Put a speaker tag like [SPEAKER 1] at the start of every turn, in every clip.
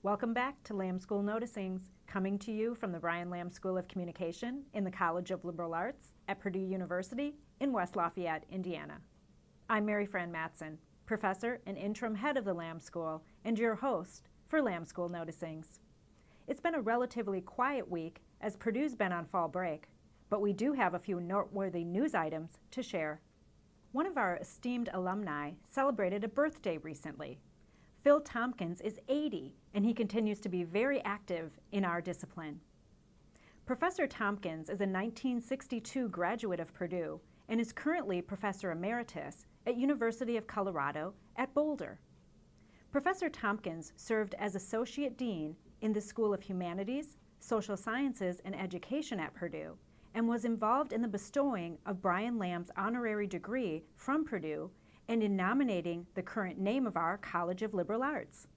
[SPEAKER 1] Welcome back to Lamb School Noticings, coming to you from the Brian Lamb School of Communication in the College of Liberal Arts at Purdue University in West Lafayette, Indiana. I'm Mary Fran Matson, professor and interim head of the Lamb School and your host for Lamb School Noticings. It's been a relatively quiet week as Purdue's been on fall break, but we do have a few noteworthy news items to share. One of our esteemed alumni celebrated a birthday recently. Phil Tompkins is 80, and he continues to be very active in our discipline. Professor Tompkins is a 1962 graduate of Purdue and is currently Professor Emeritus at University of Colorado at Boulder. Professor Tompkins served as Associate Dean in the School of Humanities, Social Sciences, and Education at Purdue, and was involved in the bestowing of Brian Lamb's honorary degree from Purdue and in nominating the current name of our College of Liberal Arts.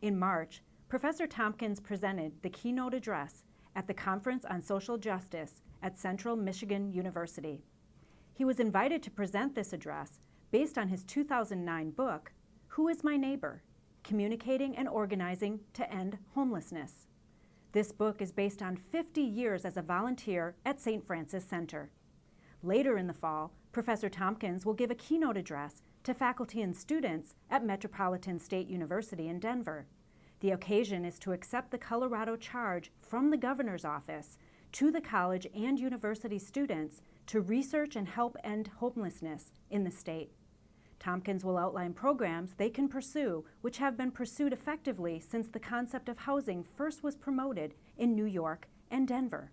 [SPEAKER 1] In March, Professor Tompkins presented the keynote address at the Conference on Social Justice at Central Michigan University. He was invited to present this address based on his 2009 book, Who is My Neighbor? Communicating and Organizing to End Homelessness. This book is based on 50 years as a volunteer at St. Francis Center. Later in the fall, Professor Tompkins will give a keynote address to faculty and students at Metropolitan State University in Denver. The occasion is to accept the Colorado charge from the governor's office to the college and university students to research and help end homelessness in the state. Tompkins will outline programs they can pursue, which have been pursued effectively since the concept of housing first was promoted in New York and Denver.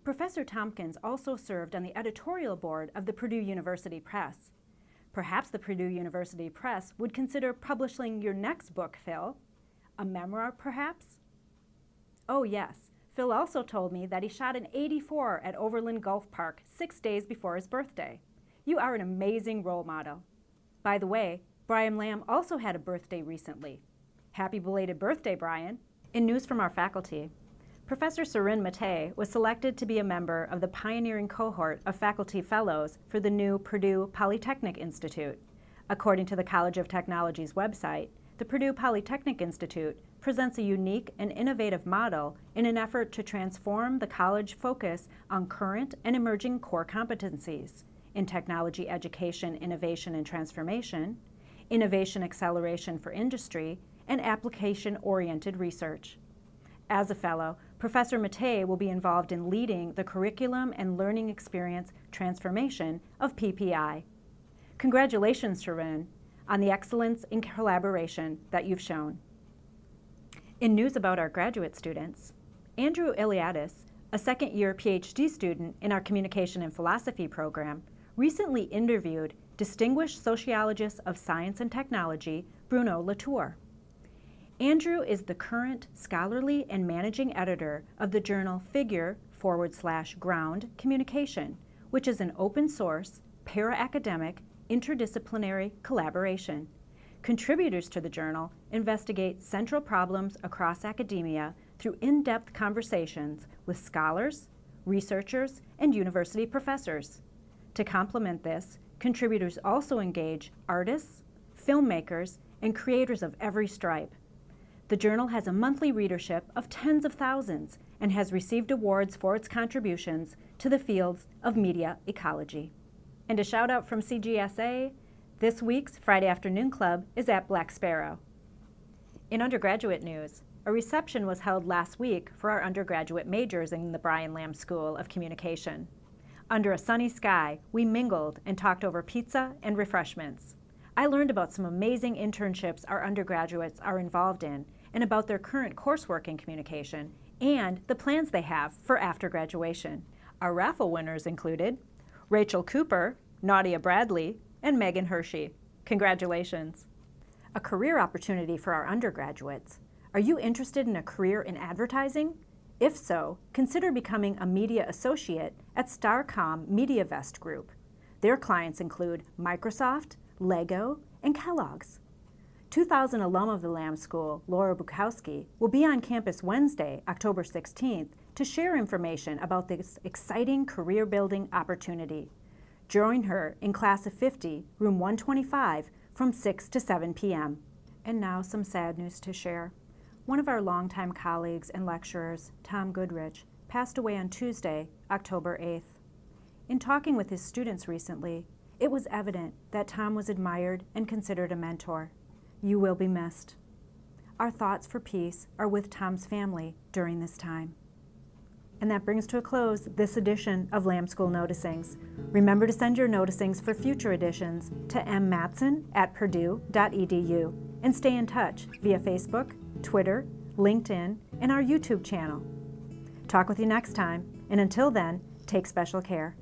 [SPEAKER 1] Professor Tompkins also served on the editorial board of the Purdue University Press. Perhaps the Purdue University Press would consider publishing your next book, Phil. A memoir, perhaps? Oh, yes. Phil also told me that he shot an 84 at Overland Golf Park 6 days before his birthday. You are an amazing role model. By the way, Brian Lamb also had a birthday recently. Happy belated birthday, Brian. In news from our faculty, Professor Serene Matei was selected to be a member of the pioneering cohort of faculty fellows for the new Purdue Polytechnic Institute. According to the College of Technology's website, the Purdue Polytechnic Institute presents a unique and innovative model in an effort to transform the college focus on current and emerging core competencies in technology education, innovation and transformation, innovation acceleration for industry, and application-oriented research. As a fellow, Professor Matei will be involved in leading the curriculum and learning experience transformation of PPI. Congratulations, Serene, on the excellence in collaboration that you've shown. In news about our graduate students, Andrew Iliadis, a second-year PhD student in our Communication and Philosophy program, recently interviewed distinguished sociologist of science and technology, Bruno Latour. Andrew is the current scholarly and managing editor of the journal Figure/Ground Communication, which is an open source, para-academic, interdisciplinary collaboration. Contributors to the journal investigate central problems across academia through in-depth conversations with scholars, researchers, and university professors. To complement this, contributors also engage artists, filmmakers, and creators of every stripe. The journal has a monthly readership of tens of thousands and has received awards for its contributions to the fields of media ecology. And a shout out from CGSA, this week's Friday Afternoon Club is at Black Sparrow. In undergraduate news, a reception was held last week for our undergraduate majors in the Brian Lamb School of Communication. Under a sunny sky, we mingled and talked over pizza and refreshments. I learned about some amazing internships our undergraduates are involved in and about their current coursework in communication and the plans they have for after graduation. Our raffle winners included Rachel Cooper, Nadia Bradley, and Megan Hershey. Congratulations. A career opportunity for our undergraduates. Are you interested in a career in advertising? If so, consider becoming a media associate at Starcom MediaVest Group. Their clients include Microsoft, Lego, and Kellogg's. 2000 alum of the Lamb School, Laura Bukowski, will be on campus Wednesday, October 16th, to share information about this exciting career-building opportunity. Join her in Class of 50, Room 125, from 6 to 7 p.m. And now some sad news to share. One of our longtime colleagues and lecturers, Tom Goodrich, passed away on Tuesday, October 8th. In talking with his students recently, it was evident that Tom was admired and considered a mentor. You will be missed. Our thoughts for peace are with Tom's family during this time. And that brings to a close this edition of Lamb School Noticings. Remember to send your noticings for future editions to mmatson@purdue.edu and stay in touch via Facebook, Twitter, LinkedIn, and our YouTube channel. Talk with you next time, and until then, take special care.